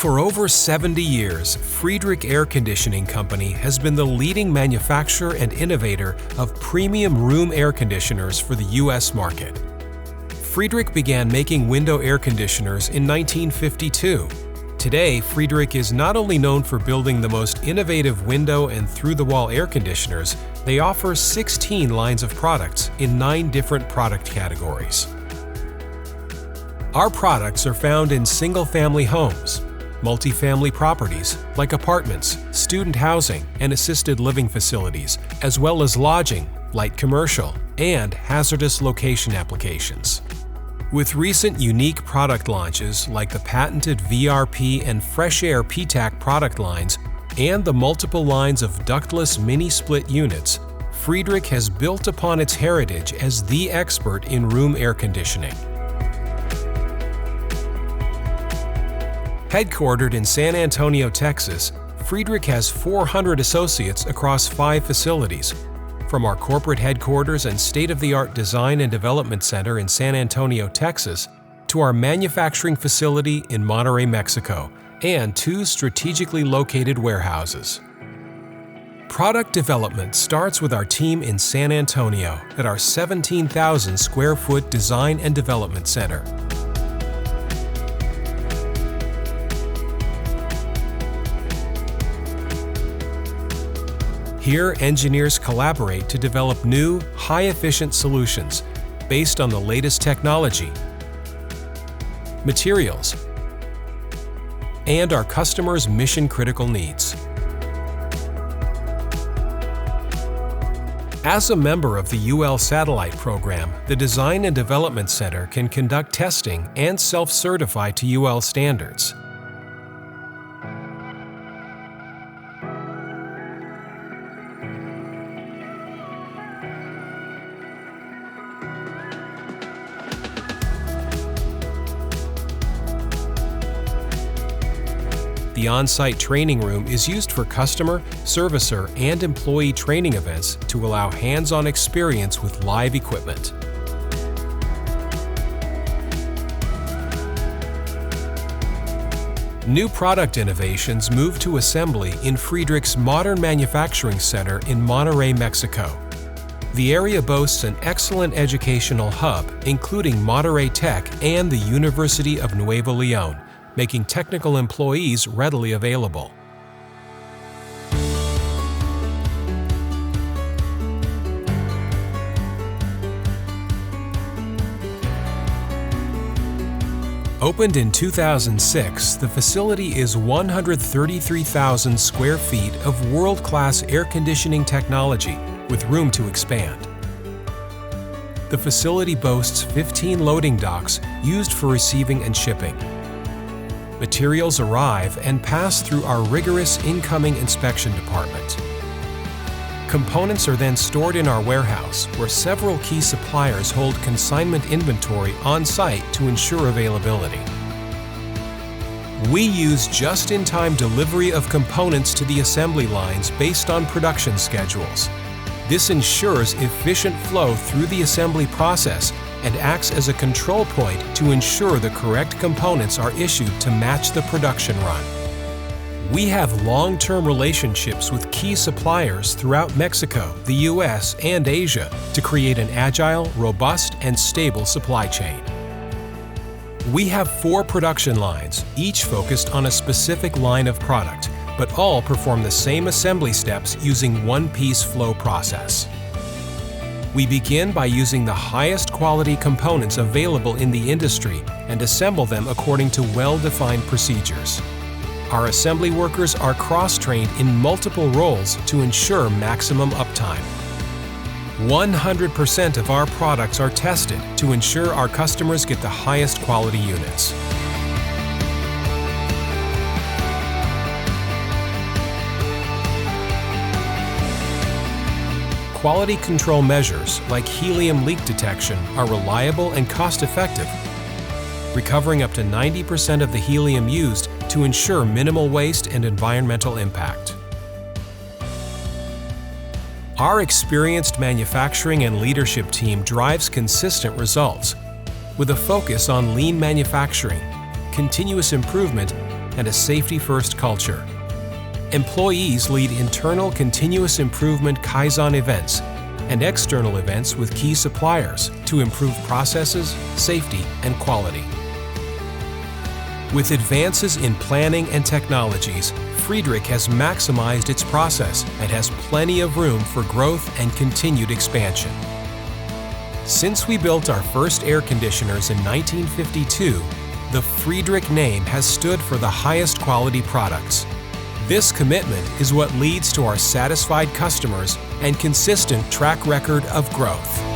For over 70 years, Friedrich Air Conditioning Company has been the leading manufacturer and innovator of premium room air conditioners for the U.S. market. Friedrich began making window air conditioners in 1952. Today, Friedrich is not only known for building the most innovative window and through-the-wall air conditioners, they offer 16 lines of products in 9 different product categories. Our products are found in single-family homes, multifamily properties like apartments, student housing, and assisted living facilities, as well as lodging, light commercial, and hazardous location applications. With recent unique product launches like the patented VRP and Fresh Air PTAC product lines and the multiple lines of ductless mini-split units, Friedrich has built upon its heritage as the expert in room air conditioning. Headquartered in San Antonio, Texas, Friedrich has 400 associates across 5 facilities. From our corporate headquarters and state-of-the-art design and development center in San Antonio, Texas, to our manufacturing facility in Monterrey, Mexico, and 2 strategically located warehouses. Product development starts with our team in San Antonio at our 17,000 square foot design and development center. Here, engineers collaborate to develop new, high-efficient solutions based on the latest technology, materials, and our customers' mission-critical needs. As a member of the UL Satellite Program, the Design and Development Center can conduct testing and self-certify to UL standards. The on-site training room is used for customer, servicer, and employee training events to allow hands-on experience with live equipment. New product innovations move to assembly in Friedrich's Modern Manufacturing Center in Monterrey, Mexico. The area boasts an excellent educational hub, including Monterrey Tech and the University of Nuevo León, making technical employees readily available. Opened in 2006, the facility is 133,000 square feet of world-class air conditioning technology with room to expand. The facility boasts 15 loading docks used for receiving and shipping. Materials arrive and pass through our rigorous incoming inspection department. Components are then stored in our warehouse, where several key suppliers hold consignment inventory on-site to ensure availability. We use just-in-time delivery of components to the assembly lines based on production schedules. This ensures efficient flow through the assembly process and acts as a control point to ensure the correct components are issued to match the production run. We have long-term relationships with key suppliers throughout Mexico, the US, and Asia to create an agile, robust, and stable supply chain. We have 4 production lines, each focused on a specific line of product, but all perform the same assembly steps using one-piece flow process. We begin by using the highest quality components available in the industry and assemble them according to well-defined procedures. Our assembly workers are cross-trained in multiple roles to ensure maximum uptime. 100% of our products are tested to ensure our customers get the highest quality units. Quality control measures like helium leak detection are reliable and cost-effective, recovering up to 90% of the helium used to ensure minimal waste and environmental impact. Our experienced manufacturing and leadership team drives consistent results with a focus on lean manufacturing, continuous improvement, and a safety-first culture. Employees lead internal continuous improvement Kaizen events and external events with key suppliers to improve processes, safety, and quality. With advances in planning and technologies, Friedrich has maximized its process and has plenty of room for growth and continued expansion. Since we built our first air conditioners in 1952, the Friedrich name has stood for the highest quality products. This commitment is what leads to our satisfied customers and consistent track record of growth.